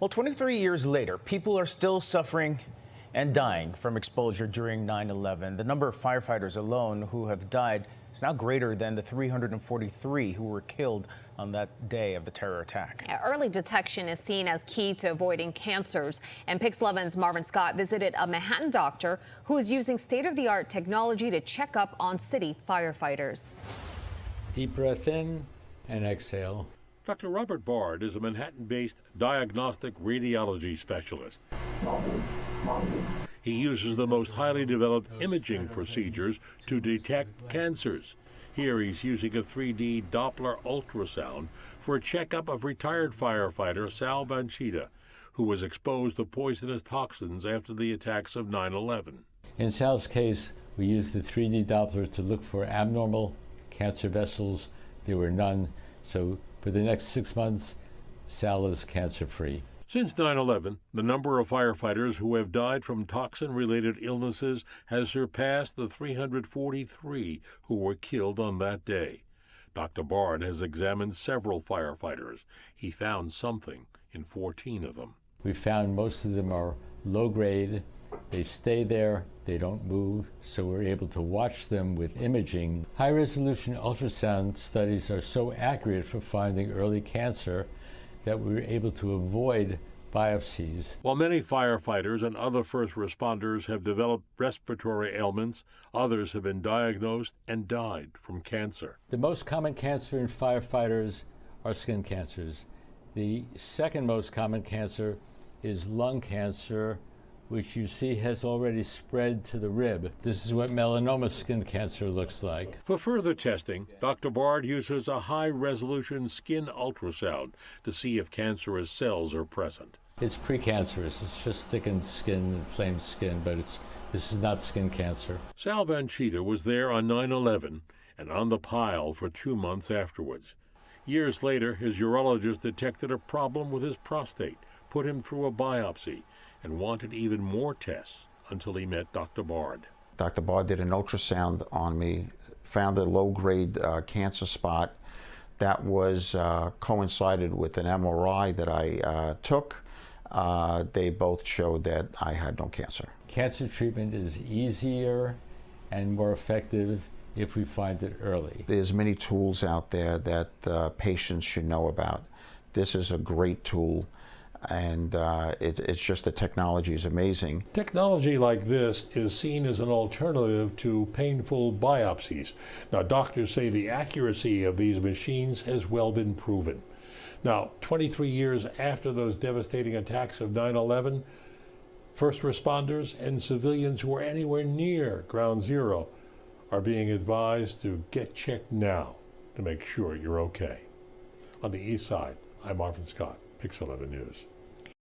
Well, 23 years later, people are still suffering and dying from exposure during 9/11. The number of firefighters alone who have died is now greater than the 343 who were killed on that day of the terror attack. Early detection is seen as key to avoiding cancers. And Pix 11's Marvin Scott visited a Manhattan doctor who is using state-of-the-art technology to check up on city firefighters. Deep breath in and exhale. Dr. Robert Bard is a Manhattan-based diagnostic radiology specialist. He uses the most highly developed imaging procedures to detect cancers. Here he's using a 3D Doppler ultrasound for a checkup of retired firefighter Sal Banchitta, who was exposed to poisonous toxins after the attacks of 9/11. In Sal's case, we used the 3D Doppler to look for abnormal cancer vessels. There were none, so for the next 6 months, Sal is cancer-free. Since 9/11, the number of firefighters who have died from toxin-related illnesses has surpassed the 343 who were killed on that day. Dr. Bard has examined several firefighters. He found something in 14 of them. We found most of them are low-grade. They stay there, they don't move, so we're able to watch them with imaging. High-resolution ultrasound studies are so accurate for finding early cancer that we were able to avoid biopsies. While many firefighters and other first responders have developed respiratory ailments, others have been diagnosed and died from cancer. The most common cancer in firefighters are skin cancers. The second most common cancer is lung cancer, which you see has already spread to the rib. This is what melanoma skin cancer looks like. For further testing, Dr. Bard uses a high-resolution skin ultrasound to see if cancerous cells are present. It's precancerous. It's just thickened skin, inflamed skin, but this is not skin cancer. Sal Banchitta was there on 9/11 and on the pile for 2 months afterwards. Years later, his urologist detected a problem with his prostate, put him through a biopsy, and wanted even more tests until he met Dr. Bard. Dr. Bard did an ultrasound on me, found a low-grade cancer spot that was coincided with an MRI that I took. They both showed that I had no cancer. Cancer treatment is easier and more effective if we find it early. There's many tools out there that patients should know about. This is a great tool. And it's just the technology is amazing. Technology like this is seen as an alternative to painful biopsies. Now, doctors say the accuracy of these machines has well been proven. Now, 23 years after those devastating attacks of 9/11, first responders and civilians who are anywhere near ground zero are being advised to get checked now to make sure you're okay. On the East Side, I'm Marvin Scott, Pix 11 News.